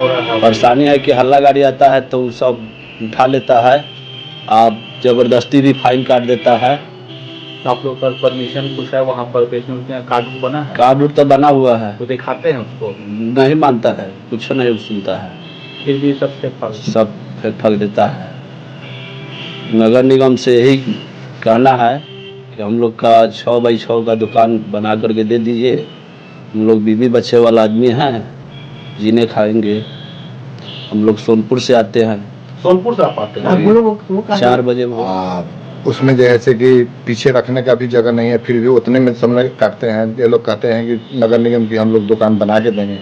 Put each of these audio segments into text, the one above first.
परेशानी है कि हल्ला गाड़ी आता है तो सब उठा लेता है, आप जबरदस्ती भी फाइन काट देता है। आप लोग का परमिशन कुछ है वहाँ पर पेशेंट कार्ड बना है? कार्ड तो बना हुआ है, तो दिखाते हैं उसको? नहीं मानता है, कुछ नहीं सुनता है, फिर भी सब फेंक फक देता है। नगर निगम से यही कहना है कि हम लोग का 6x6 का दुकान बना करके दे दीजिए। हम लोग बीवी बच्चे वाला आदमी हैं, जीने खाएंगे। हम लोग सोनपुर से आते हैं। सोनपुर से आप आते हैं? 4 बजे। उसमें जैसे कि पीछे रखने का भी जगह नहीं है, फिर भी उतने में समय काटते हैं। ये लोग कहते हैं कि नगर निगम की हम लोग दुकान बना के देंगे,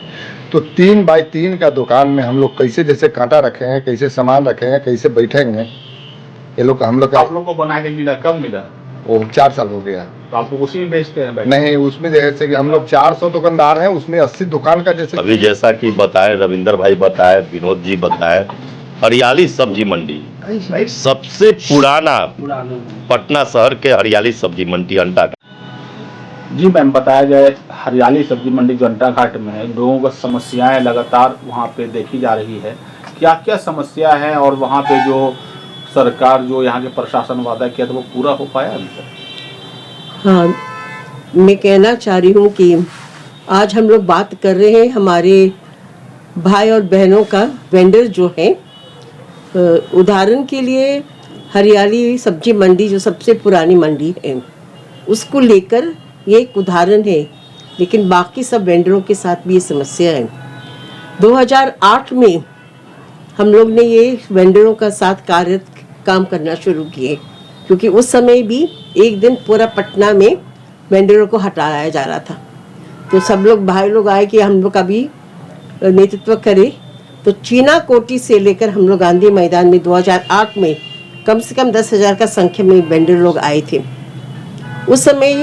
तो 3x3 का दुकान में हम लोग कैसे जैसे कांटा रखे हैं, कैसे सामान रखे हैं, कैसे बैठेंगे। ये लोग हम लोग आप लोग को बना के मिला, कब मिला? वो 4 साल हो गया। तो आप लोग उसी में बेचते हैं? नहीं, उसमें जैसे कि हम लोग 400 दुकानदार हैं, उसमें 80 दुकान का जैसे अभी जैसा कि बताए रविंदर भाई, बताए विनोद जी, बताए हरियाली सब्जी मंडी सबसे पुराना पटना शहर के हरियाली सब्जी मंडी अंटा। जी मैम, बताया जाए हरियाली सब्जी मंडी जो अंटा घाट में है, लोगों का समस्याएं लगातार वहाँ पे देखी जा रही है। क्या क्या समस्या है और वहाँ पे जो सरकार जो यहाँ के प्रशासन वादा किया था वो पूरा हो पाया अभी तक? हाँ, मैं कहना चाह रही हूँ कि आज हम लोग बात कर रहे हैं हमारे भाई और बहनों का वेंडर जो है। उदाहरण के लिए हरियाली सब्जी मंडी जो सबसे पुरानी मंडी है, उसको लेकर ये एक उदाहरण है, लेकिन बाकी सब वेंडरों के साथ भी ये समस्या है। 2008 में हम लोग ने ये वेंडरों का साथ काम करना शुरू किए, क्योंकि उस समय भी एक दिन पूरा पटना में वेंडरों को हटाया जा रहा था। तो सब लोग भाई लोग आए कि हम लोग का भी नेतृत्व करें। तो चीना कोटी से लेकर हम लोग गांधी मैदान में 2008 में कम से कम 10,000 का संख्या में वेंडर लोग आए थे। उस समय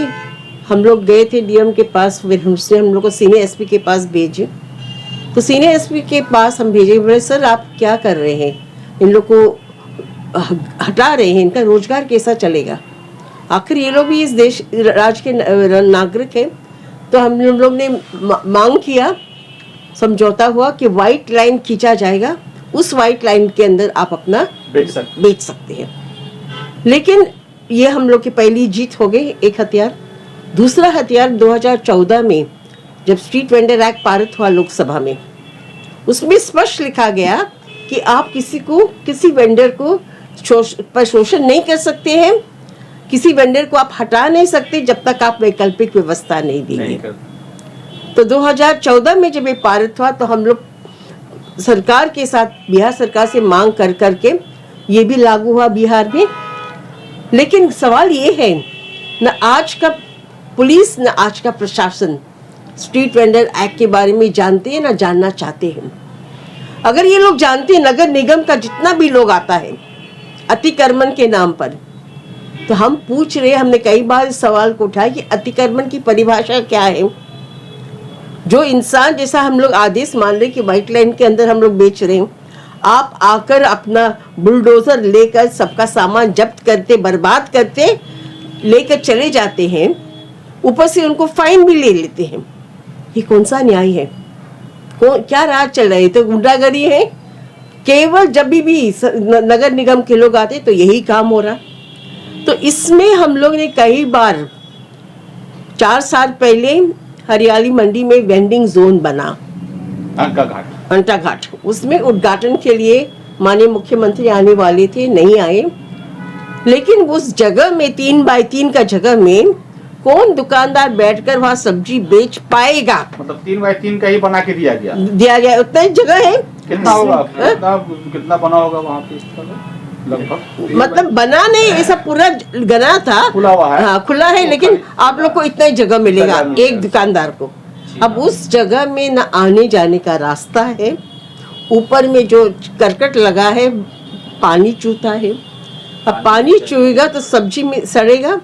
हम लोग गए थे डीएम के पास, फिर उसने हम लोग को सीनियर एसपी के पास भेजे। तो सीनियर एसपी के पास हम भेजे, बोले सर आप क्या कर रहे हैं, इन लोग को हटा रहे हैं, इनका रोजगार कैसा चलेगा। आखिर ये लोग भी इस देश राज्य के नागरिक हैं। तो हम लोग ने मांग किया, समझौता हुआ कि वाइट लाइन खींचा जाएगा, उस वाइट लाइन के अंदर आप अपना बेच सकते हैं। लेकिन ये हम लोग की पहली जीत हो गई, एक हथियार। दूसरा हथियार 2014 में जब स्ट्रीट वेंडर एक्ट पारित हुआ लोकसभा में, उसमें स्पष्ट लिखा गया कि आप किसी वेंडर को पर शोषण नहीं कर सकते हैं, किसी वेंडर को आप हटा नहीं सकते जब तक आप वैकल्पिक व्यवस्था नहीं देंगे। तो 2014 में जब ये पारित हुआ तो हम लोग सरकार के साथ, बिहार सरकार से मांग कर करके ये भी लागू हुआ बिहार में। लेकिन सवाल ये है, न आज का पुलिस न आज का प्रशासन स्ट्रीट वेंडर एक्ट के बारे में जानते हैं, न जानना चाहते हैं। अगर ये लोग जानते हैं, नगर निगम का जितना भी लोग आता है अतिक्रमण के नाम पर, तो हम पूछ रहे, हमने कई बार इस सवाल को उठाया कि अतिक्रमण की परिभाषा क्या है। जो इंसान जैसा हम लोग आदेश मान रहे कि व्हाइट लाइन के अंदर हम लोग बेच रहे हैं, आप आकर अपना बुलडोजर लेकर सबका सामान जब्त करते, बर्बाद करते, लेकर चले जाते हैं, ऊपर से उनको फाइन भी ले लेते हैं। ये कौन सा न्याय है? क्या राज चल रहा है? तो गुंडागर्दी है। केवल जब भी नगर निगम के लोग आते तो यही काम हो रहा। तो इसमें हम लोग ने कई बार 4 साल पहले हरियाली मंडी में वेंडिंग जोन बना, अंटा घाट। उसमें उद्घाटन के लिए माननीय मुख्यमंत्री आने वाले थे, नहीं आए। लेकिन उस जगह में 3x3 का जगह में कौन दुकानदार बैठकर वहाँ सब्जी बेच पाएगा? मतलब 3x3 का ही बना के दिया गया। उतना ही जगह है। कितना होगा? कितना बना होगा वहाँ पे लगभग? मतलब बना नहीं, ऐसा पूरा गना था, खुला हुआ है। हाँ, खुला है, लेकिन आप लोग को इतना ही जगह मिलेगा एक दुकानदार को। अब उस जगह में न आने जाने का रास्ता है, ऊपर में जो करकट लगा है, पानी चूता है। अब पानी चूएगा तो सब्जी में सड़ेगा,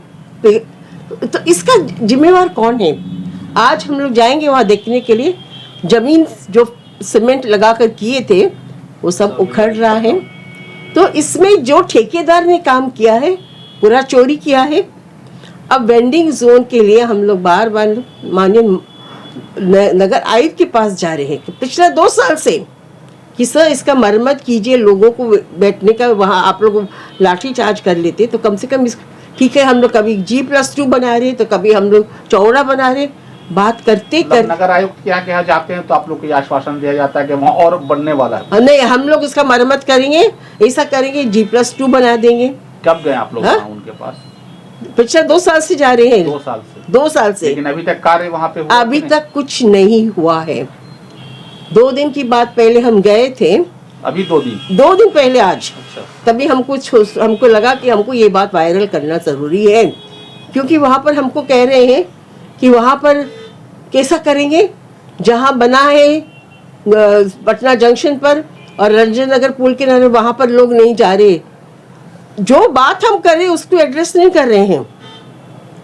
तो इसका जिम्मेवार कौन है? आज हम लोग जाएंगे वहाँ देखने के लिए, जमीन जो सीमेंट लगाकर किए थे वो सब उखड़ रहा है। तो इसमें जो ठेकेदार ने काम किया है पूरा चोरी किया है। अब वेंडिंग जोन के लिए हम लोग बार बार माननीय नगर आयुक्त के पास जा रहे हैं। पिछले 2 साल से कि सर इसका मरम्मत कीजिए, लोगों को बैठने का वहाँ आप लोग लाठी चार्ज कर लेते तो कम से कम इस ठीक है, हम लोग कभी G+2 बना रहे तो कभी हम लोग चौड़ा बना रहे, बात करते कर नगर आयुक्त के यहाँ जाते हैं तो आप लोग को ये आश्वासन दिया जाता है कि वहाँ और बनने वाला है। नहीं, हम लोग इसका मरम्मत करेंगे, ऐसा करेंगे G+2 बना देंगे। कब गए आप लोग हाँ? वहाँ उनके पास? पिछले 2 साल से जा रहे हैं। 2 साल से? 2 साल से लेकिन अभी तक कार्य वहाँ पे हुआ अभी कि तक कुछ नहीं हुआ है। 2 दिन की बात पहले हम गए थे, नहीं? अभी 2 दिन? 2 दिन पहले आज, अच्छा। तभी हमको लगा कि हमको ये बात वायरल करना जरूरी है, क्योंकि वहाँ पर हमको कह रहे हैं कि वहाँ पर कैसा करेंगे, जहाँ बना है पटना जंक्शन पर और रंजन नगर पुल के किनारे वहाँ पर लोग नहीं जा रहे। जो बात हम कर रहे हैं उसको एड्रेस नहीं कर रहे हैं,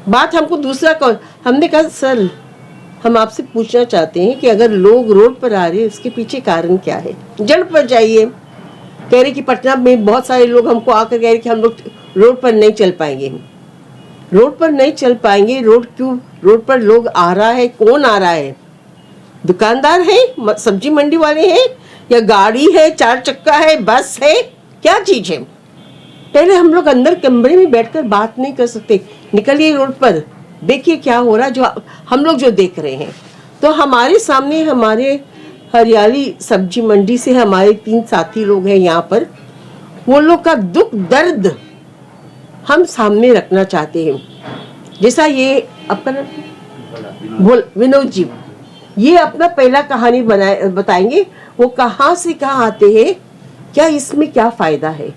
बात हमको दूसरा कौन। हमने कहा सर हम आपसे पूछना चाहते हैं कि अगर लोग रोड पर आ रहे हैं इसके पीछे कारण क्या है। जड़ पर जाइए, कह रहे कि पटना में बहुत सारे लोग हमको आकर कह रहे कि हम लोग रोड पर नहीं चल पाएंगे। रोड पर नहीं चल पाएंगे, रोड क्यों, रोड पर लोग आ रहा है, कौन आ रहा है? दुकानदार है, सब्जी मंडी वाले हैं, या गाड़ी है, 4 चक्का है, बस है, क्या चीज है? पहले हम लोग अंदर कमरे में बैठकर बात नहीं कर सकते, निकलिए रोड पर, देखिए क्या हो रहा है, जो हम लोग जो देख रहे हैं। तो हमारे सामने हमारे हरियाली सब्जी मंडी से हमारे 3 साथी लोग हैं यहाँ पर, वो लोग का दुख दर्द हम सामने रखना चाहते हैं। जैसा ये अपना विनोद जी, ये अपना पहला कहानी बताएंगे, वो कहाँ से कहाँ आते हैं, क्या इसमें क्या फायदा है।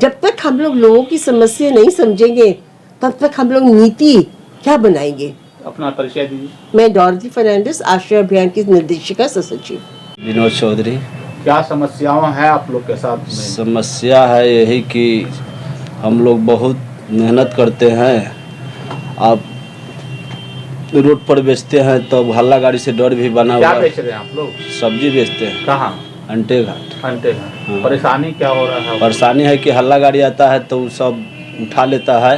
जब तक हम लोग लोगों की समस्या नहीं समझेंगे तब तक हम लोग नीति क्या बनाएंगे। अपना परिचय दीजिए। मैं डॉर्जी फर्नांडिस, आश्रय अभियान की निर्देशिका सचिव। विनोद चौधरी। क्या समस्याएं हैं आप लोग के साथ में? समस्या है यही कि हम लोग बहुत मेहनत करते हैं, आप रोड पर बेचते हैं तो हल्ला गाड़ी से डर भी बना क्या हुआ। बेच रहे हैं आप लोग? सब्जी बेचते हैं। कहाँ? अंटे घाट। घंटे का। हाँ। परेशानी क्या हो रहा है? परेशानी है कि हल्ला गाड़ी आता है तो सब उठा लेता है,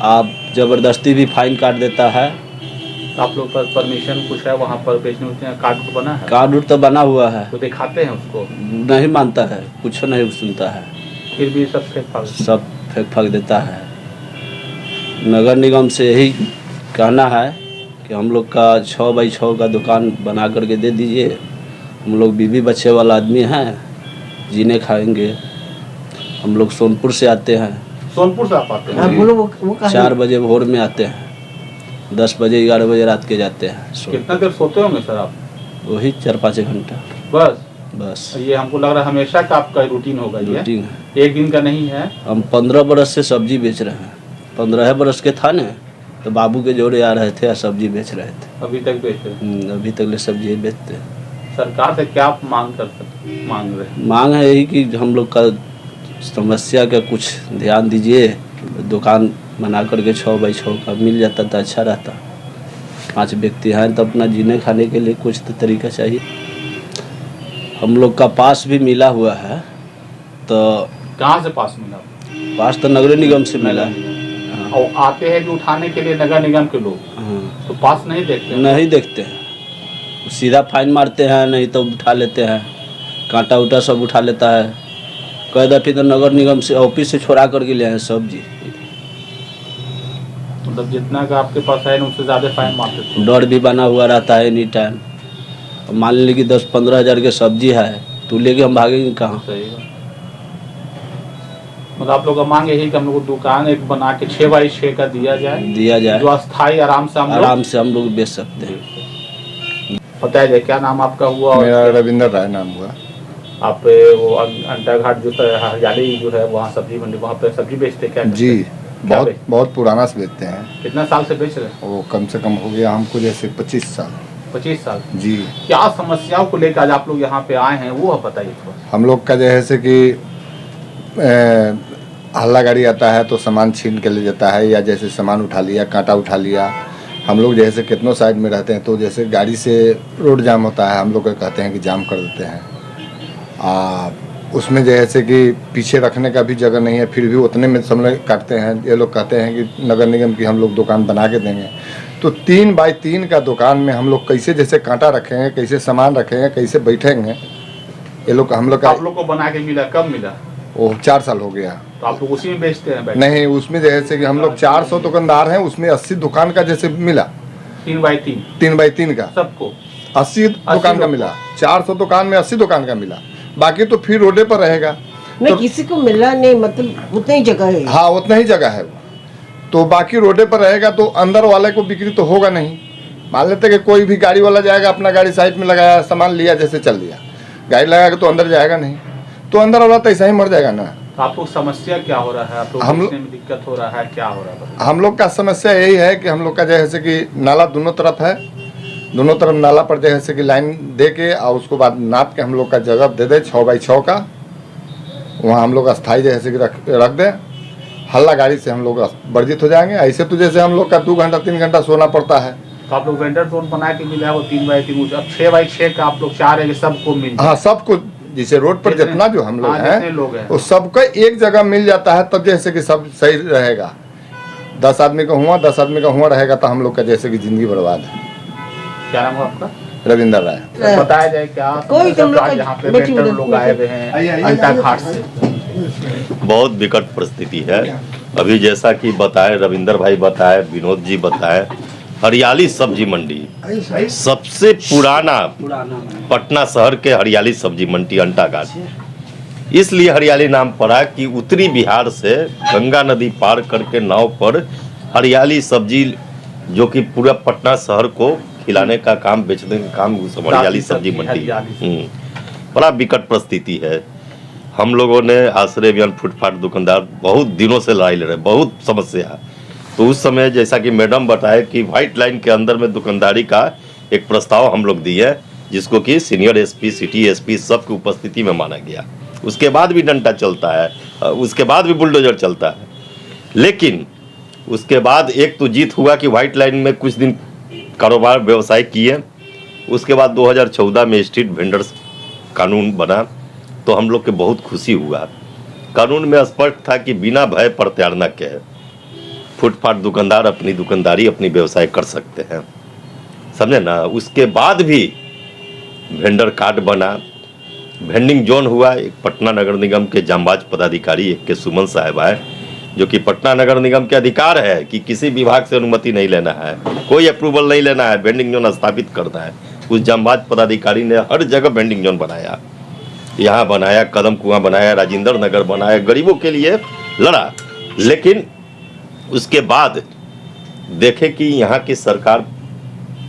आप ज़बरदस्ती भी फाइन काट देता है। आप लोग पर परमिशन कुछ है वहाँ पर बेचने उचने का? कार्ड तो बना है? कार्ड उड तो बना हुआ है, तो दिखाते हैं उसको? नहीं मानता है, कुछ नहीं सुनता है, फिर भी सब फेंक फाक। सब फेंक फाक देता है। नगर निगम से यही कहना है कि हम लोग का 6x6 का दुकान बना करके दे दीजिए। हम लोग बीवी बच्चे वाला आदमी हैं, जीने खाएंगे। हम लोग सोनपुर से आते हैं। सोनपुर से आप आते हैं? हाँ, बोलो वो कहानी। 4 बजे भोर में आते हैं, 10 बजे 11 बजे रात के जाते हैं। कितना देर सोते होंगे सर आप? वही 4-5 घंटा बस? ये हमको लग रहा है हमेशा का आपका रूटीन होगा ये? रूटीन है। एक दिन का नहीं है? हम 15 बरस से सब्जी बेच रहे हैं। 15 बरस के था न, तो बाबू के जोड़े आ रहे थे और सब्जी बेच रहे थे। अभी तक बेच रहे हैं? अभी तक ले सब्जी ही बेचते हैं। सरकार से क्या आप मांग रहे हैं? मांग है यही कि हम लोग का समस्या का कुछ ध्यान दीजिए। दुकान बना करके 6x6 का मिल जाता तो अच्छा रहता। 5 व्यक्ति हैं तो अपना जीने खाने के लिए कुछ तो तरीका चाहिए। हम लोग का पास भी मिला हुआ है, तो कहाँ से पास मिला? पास तो नगर निगम से मिला है। और आते हैं कि उठाने के लिए नगर निगम के लोग, हाँ, तो पास नहीं देखते हैं? नहीं देखते हैं, सीधा फाइन मारते हैं, नहीं तो उठा लेते हैं, कांटा उटा सब उठा लेता है। कई दफे तो नगर निगम से ऑफिस से छोड़ा करके ले आए सब्जी। मतलब जितना का आपके पास है उससे ज्यादा फाइन मारते थे? डर भी बना हुआ रहता है एनी टाइम। मान ली कि 10-15 हज़ार की सब्जी है तो लेके हम भागेंगे कहाँ। सही है। मतलब आप लोग का मांग यही कि हम लोग दुकान एक बना के 6x6 का दिया जाए, जो अस्थायी आराम से हम लोग बेच सकते हैं। बताया जाए। क्या नाम आपका हुआ? मेरा रविंदर राय नाम हुआ। आप वो अंटा घाट जो हरियाली जो है वहाँ सब्जी मंडी, वहाँ पे सब्जी बेचते क्या? जी, बहुत पुराना से बेचते हैं। कितना साल से बेच रहे हैं? वो कम से कम हो गया हमको जैसे 25 साल। 25 साल जी। क्या समस्याओं को लेकर आज आप लोग यहाँ पे आए हैं वो बताइए थोड़ा। हम लोग का जैसे कि हल्ला गाड़ी आता है तो सामान छीन के ले जाता है, या जैसे सामान उठा लिया, कांटा उठा लिया। हम लोग जैसे कितनों साइड में रहते हैं तो जैसे गाड़ी से रोड जाम होता है, हम लोग कहते हैं कि जाम कर देते हैं। उसमें जैसे कि पीछे रखने का भी जगह नहीं है, फिर भी उतने में सब लोग काटते हैं। ये लोग कहते हैं कि नगर निगम की हम लोग दुकान बना के देंगे, तो 3x3 का दुकान में हम लोग कैसे जैसे कांटा रखेंगे, कैसे सामान रखेंगे, कैसे बैठेंगे, ये लोग हम लोग का आप लोग को बना के मिला, कब मिला? वो 4 साल हो गया। तो आप लोग उसी में बेचते हैं बैठ? नहीं, उसमें जैसे कि हम लोग 400 दुकानदार हैं, उसमें 80 दुकान का जैसे मिला, 3 बाई 3 3 बाई 3 का सबको 80 दुकान का मिला। 400 दुकान में 80 दुकान का मिला, बाकी तो फिर रोडे पर रहेगा। नहीं तो किसी को मिला नहीं, मतलब उतना ही जगह है। हाँ, उतना ही जगह है वो, तो बाकी रोडे पर रहेगा तो अंदर वाले को बिक्री तो होगा नहीं। मान लेते कि कोई भी गाड़ी वाला जाएगा, अपना गाड़ी साइड में लगाया, सामान लिया, जैसे चल दिया, गाड़ी लगा के तो अंदर जाएगा नहीं, तो अंदर वाला तो ऐसा ही मर जाएगा ना। तो आप लोग समस्या क्या हो रहा है? आप लोग हम बेचने में दिक्कत हो रहा है, क्या हो रहा है? हम लोग का समस्या यही है कि हम लोग का जैसे कि नाला दोनों तरफ है, दोनों तरफ नाला पर जैसे कि लाइन दे के और उसको बाद नाप के हम लोग का जगह दे दे 6 बाई 6 का, वहाँ हम लोग अस्थाई जैसे कि रख दें। हल्ला गाड़ी से हम लोग वर्जित हो जाएंगे। ऐसे तो जैसे हम लोग का 2 घंटा 3 घंटा सोना पड़ता है। तो आप लोग वेंडर जोन बना के मिला है वो 3 बाई 3, अब 6 बाई 6 का आप लोग चाह रहे हैं कि सबको मिल जाए? हाँ, सबको, जैसे रोड पर जितने- जितना जो हम लोग हाँ, जितने लोग हैं हैं। वो सबका एक जगह मिल जाता है, तब जैसे कि सब सही रहेगा। 10 आदमी का हुआ, 10 आदमी का हुआ रहेगा तो हम लोग का जैसे कि जिंदगी बर्बाद है। क्या नाम है आपका? रविंदर राय। बताया जाए क्या कोई तुम लोग यहाँ पे बैठी वेंडर उधर- लोग आए हुए हैं अंटा घाट से? बहुत विकट परिस्थिति है। अभी जैसा कि बताए रविंदर भाई, बताए विनोद जी, बताए हरियाली सब्जी मंडी सबसे पुराना पटना शहर के हरियाली सब्जी मंडी अंटा घाट इसलिए हरियाली नाम पड़ा कि उत्तरी बिहार से गंगा नदी पार करके नाव पर हरियाली सब्जी, जो कि पूरा पटना शहर को खिलाने का काम, बेचने का काम, उस हरियाली सब्जी मंडी। बड़ा विकट परिस्थिति है। हम लोगों ने आश्रय अभियान फुटपाथ दुकानदार बहुत दिनों से लड़ाई लड़े, बहुत समस्या। तो उस समय जैसा कि मैडम बताए कि व्हाइट लाइन के अंदर में दुकानदारी का एक प्रस्ताव हम लोग दिए, जिसको कि सीनियर एसपी, सिटी एसपी सबकी उपस्थिति में माना गया। उसके बाद भी डंडा चलता है, उसके बाद भी बुलडोजर चलता है, लेकिन उसके बाद एक तो जीत हुआ कि व्हाइट लाइन में कुछ दिन कारोबार व्यवसाय किए। उसके बाद 2014 में स्ट्रीट वेंडर्स कानून बना, तो हम लोग के बहुत खुशी हुआ। कानून में स्पष्ट था कि बिना भय प्रताड़ना के फुटपाथ दुकानदार अपनी दुकानदारी, अपनी व्यवसाय कर सकते हैं, समझे ना। उसके बाद भी वेंडर कार्ड बना, वेंडिंग जोन हुआ। एक पटना नगर निगम के जांबाज पदाधिकारी एक के सुमन साहब आए, जो कि पटना नगर निगम के अधिकार है कि किसी विभाग से अनुमति नहीं लेना है, कोई अप्रूवल नहीं लेना है, वेंडिंग जोन स्थापित करना है। उस जांबाज पदाधिकारी ने हर जगह वेंडिंग जोन बनाया, यहाँ बनाया, कदम कुआं बनाया, राजेंद्र नगर बनाया, गरीबों के लिए लड़ा। लेकिन उसके बाद देखे कि यहाँ की सरकार,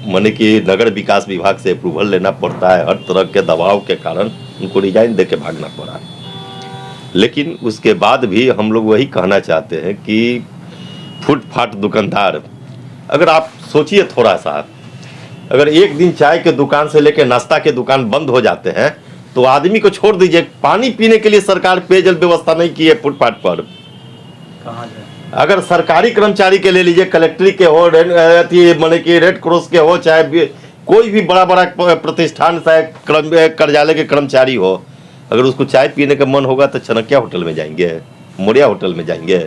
माने कि नगर विकास विभाग से अप्रूवल लेना पड़ता है, हर तरह के दबाव के कारण उनको रिजाइन दे के भागना पड़ा। लेकिन उसके बाद भी हम लोग वही कहना चाहते हैं कि फुटपाथ दुकानदार, अगर आप सोचिए थोड़ा सा, अगर एक दिन चाय के दुकान से लेकर नाश्ता के दुकान बंद हो जाते हैं तो आदमी को छोड़ दीजिए, पानी पीने के लिए सरकार पेयजल व्यवस्था नहीं की है फुटपाथ पर। कहाँ जाए? अगर सरकारी कर्मचारी के ले लीजिए, कलेक्ट्री के हो, माने कि रेड क्रॉस के हो, चाहे कोई भी बड़ा बड़ा प्रतिष्ठान, चाहे कार्यालय के कर्मचारी हो, अगर उसको चाय पीने का मन होगा तो चनकिया होटल में जाएंगे, मोरिया होटल में जाएंगे।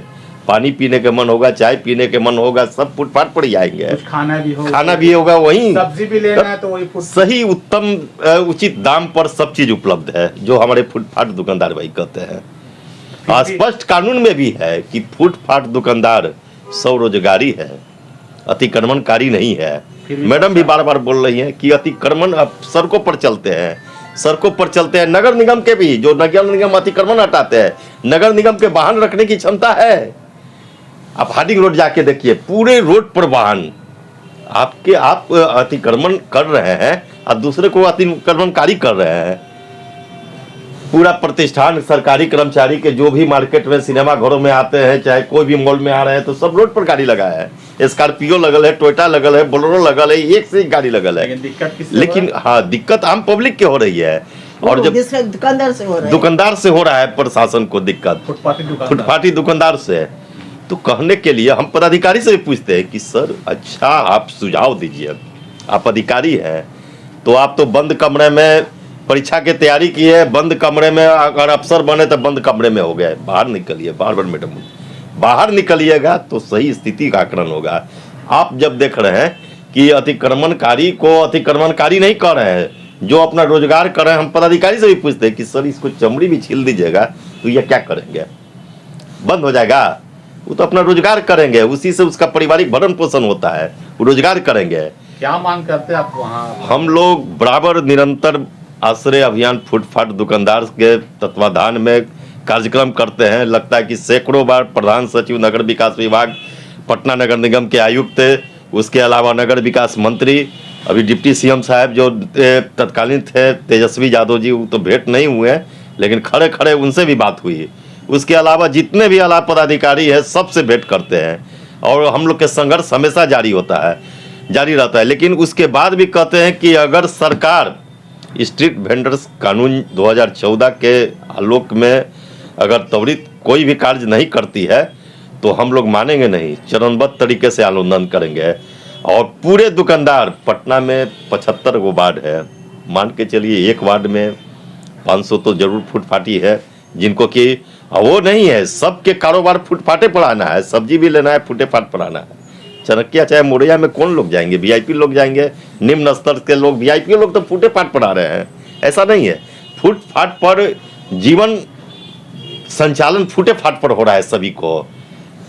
पानी पीने का मन होगा, चाय पीने के मन होगा, सब फुटपाथ पर ही आएंगे। कुछ खाना भी होगा वहीं, सब्जी भी लेना है तो वही सही उत्तम उचित दाम पर सब चीज उपलब्ध है, जो हमारे फुटपाथ दुकानदार भाई कहते हैं। स्पष्ट कानून में भी है कि फुटपाथ दुकानदार स्वरोजगारी है, अतिक्रमणकारी नहीं है। मैडम भी बार बार बोल रही हैं कि अतिक्रमण, अब सड़कों पर चलते हैं, सड़कों पर चलते हैं। नगर निगम के भी, जो नगर निगम अतिक्रमण हटाते हैं, नगर निगम के वाहन रखने की क्षमता है। आप हार्डिंग रोड जाके देखिए, पूरे रोड पर वाहन, आप अतिक्रमण कर रहे हैं और दूसरे को अतिक्रमणकारी कर रहे हैं। पूरा प्रतिष्ठान, सरकारी कर्मचारी के जो भी मार्केट में, सिनेमा घरों में आते हैं, चाहे कोई भी मॉल में आ रहे हैं, तो सब रोड पर गाड़ी लगाया है। स्कॉर्पियो लगल है, टोयोटा लगल है, बोलेरो लगल है, एक से एक गाड़ी लगल है। लेकिन हाँ, दिक्कत आम पब्लिक के हो रही है, और जब दुकानदार से हो रहा है, दुकानदार से हो रहा है प्रशासन को दिक्कत, फुटपाथी दुकानदार से। तो कहने के लिए हम पदाधिकारी से भी पूछते हैं कि सर, अच्छा आप सुझाव दीजिए, आप अधिकारी हैं, तो आप तो बंद कमरे में परीक्षा की तैयारी की है, बंद कमरे में अगर अफसर बने तो बंद कमरे में हो गए, बाहर निकलिए। बार बार मैडम, बाहर निकलिएगा तो सही स्थिति का आकलन होगा। आप जब देख रहे हैं कि अतिक्रमणकारी को अतिक्रमणकारी नहीं कर रहे हैं, जो अपना रोजगार कर रहे हैं, हम पदाधिकारी से भी पूछते हैं कि सर इसको चमड़ी भी छील दीजिएगा तो ये क्या करेंगे, बंद हो जाएगा? वो तो अपना रोजगार करेंगे, उसी से उसका पारिवारिक भरण पोषण होता है, वो रोजगार करेंगे। क्या मांग करते हैं आप वहाँ? हम लोग बराबर निरंतर आश्रय अभियान फुटपाथ दुकानदार के तत्वाधान में कार्यक्रम करते हैं। लगता है कि सैकड़ों बार प्रधान सचिव नगर विकास विभाग, पटना नगर निगम के आयुक्त, उसके अलावा नगर विकास मंत्री, अभी डिप्टी सीएम साहब जो तत्कालीन थे तेजस्वी यादव जी, वो तो भेंट नहीं हुए लेकिन खड़े खड़े उनसे भी बात हुई। उसके अलावा जितने भी आला पदाधिकारी है सबसे भेंट करते हैं और हम लोग के संघर्ष हमेशा जारी रहता है। लेकिन उसके बाद भी कहते हैं कि अगर सरकार स्ट्रीट वेंडर्स कानून 2014 के आलोक में अगर त्वरित कोई भी कार्य नहीं करती है तो हम लोग मानेंगे नहीं, चरणबद्ध तरीके से आंदोलन करेंगे। और पूरे दुकानदार, पटना में 75 गो वार्ड है, मान के चलिए एक वार्ड में 500 तो जरूर फुटपाथी है, जिनको कि वो नहीं है, सबके कारोबार फुटपाथे पर आना है, सब्जी भी लेना है, फुटपाथ पर आना है। चनकिया चाहे मोरिया में कौन लोग जाएंगे? वीआईपी लोग जाएंगे, निम्न स्तर के लोग, वीआईपी लोग तो फुटपाथ पर आ रहे हैं। ऐसा नहीं है, फुटपाथ पर जीवन संचालन फुटपाथ पर हो रहा है सभी को।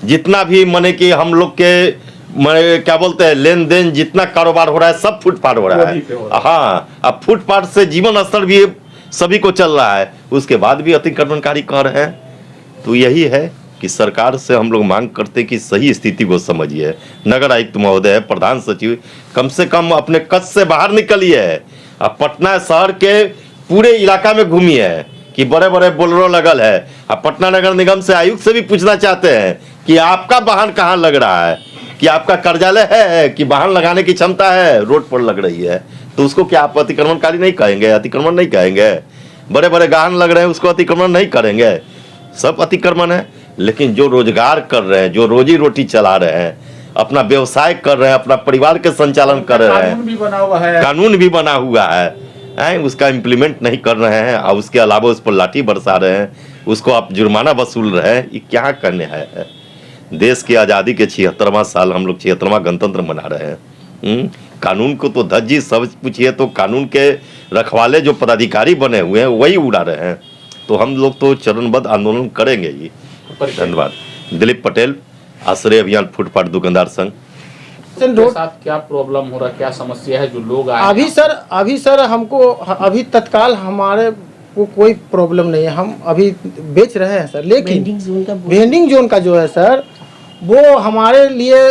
जितना भी माने कि हम लोग के क्या बोलते हैं लेन देन, जितना कारोबार हो रहा है सब फुटपाथ हो रहा है। हाँ, अब फुटपाथ से जीवन स्तर भी सभी को चल रहा है, उसके बाद भी अतिक्रमणकारी कर रहे हैं। तो यही है कि सरकार से हम लोग मांग करते कि सही स्थिति को समझिए। नगर आयुक्त महोदय, प्रधान सचिव, कम से कम अपने कद से बाहर निकलिए। अब पटना शहर के पूरे इलाका में घूमिए कि बड़े बड़े बोलेरो लगल है। अब पटना नगर निगम से आयुक्त से भी पूछना चाहते हैं कि आपका वाहन कहाँ लग रहा है, कि आपका कार्यालय है कि वाहन लगाने की क्षमता है रोड पर लग रही है, तो उसको क्या आप अतिक्रमणकारी नहीं कहेंगे? अतिक्रमण नहीं कहेंगे? बड़े बड़े वाहन लग रहे हैं उसको अतिक्रमण नहीं करेंगे? सब अतिक्रमण है। लेकिन जो रोजगार कर रहे हैं, जो रोजी रोटी चला रहे हैं, अपना व्यवसाय कर रहे हैं, अपना परिवार के संचालन कर रहे हैं, कानून भी बना हुआ है, कानून भी बना हुआ है, उसका इम्प्लीमेंट नहीं कर रहे हैं और उसके अलावा उस पर लाठी बरसा रहे हैं, उसको आप जुर्माना वसूल रहे हैं, ये क्या करने है? देश की आज़ादी के 76वां साल, हम लोग 76वां गणतंत्र मना रहे हैं। कानून को तो धज्जी सब पूछिए तो कानून के रखवाले जो पदाधिकारी बने हुए हैं वही उड़ा रहे हैं। तो हम लोग तो चरणबद्ध आंदोलन करेंगे ही। धन्यवाद। दिलीप पटेल, आश्रय अभियान फुटपाथ दुकानदार संघ। के साथ क्या प्रॉब्लम हो रहा है, क्या समस्या है जो लोग आए? अभी सर हमको अभी तत्काल हमारे को कोई प्रॉब्लम नहीं है, हम अभी बेच रहे हैं सर। लेकिन वेंडिंग जोन का जो है सर वो हमारे लिए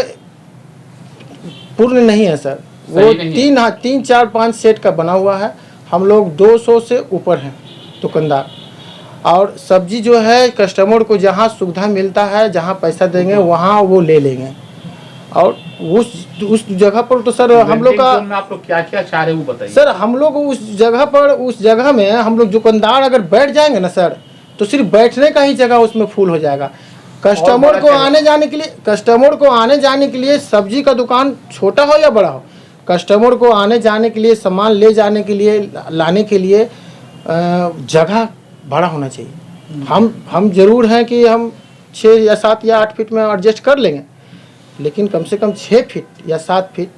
पूर्ण नहीं है सर। वो 3, 4, 5 सेट का बना हुआ है। हम लोग 200 से ऊपर हैं दुकानदार। और सब्जी जो है कस्टमर को जहाँ सुविधा मिलता है, जहाँ पैसा देंगे वहाँ वो ले लेंगे। और उस जगह पर तो सर हम लोग का आप लोग क्या क्या चाह रहे हैं वो बताइए। सर हम लोग उस जगह में हम लोग दुकानदार अगर बैठ जाएंगे ना सर, तो सिर्फ बैठने का ही जगह उसमें फुल हो जाएगा। कस्टमर को आने जाने के लिए सब्जी का दुकान छोटा हो या बड़ा हो, कस्टमर को आने जाने के लिए, सामान ले जाने के लिए, लाने के लिए जगह बड़ा होना चाहिए। हम जरूर हैं कि हम 6 या 7 या 8 फीट में एडजस्ट कर लेंगे, लेकिन कम से कम 6 फीट या 7 फीट,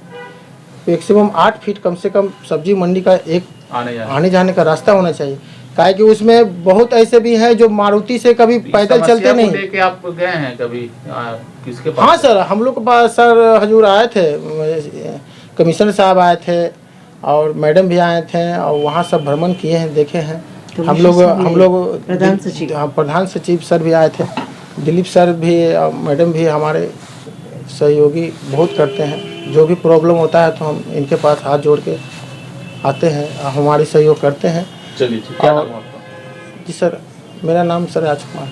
मैक्सिमम 8 फीट कम से कम सब्जी मंडी का एक आने जाने का रास्ता होना चाहिए। काहे कि उसमें बहुत ऐसे भी हैं जो मारुति से कभी पैदल चलते नहीं। लेके आप गए हैं कभी किसके पास? हाँ सर, हम लोग के पास सर हजूर आए थे, कमिश्नर साहब आए थे और मैडम भी आए थे और वहाँ सब भ्रमण किए हैं, देखे हैं। हम लोग प्रधान सचिव सर भी आए थे, दिलीप सर भी, मैडम भी हमारे सहयोगी बहुत करते हैं। जो भी प्रॉब्लम होता है तो हम इनके पास हाथ जोड़ के आते हैं, हमारी सहयोग करते हैं। चलिए, क्या नाम है आपका? जी सर, मेरा नाम सर राजकुमार।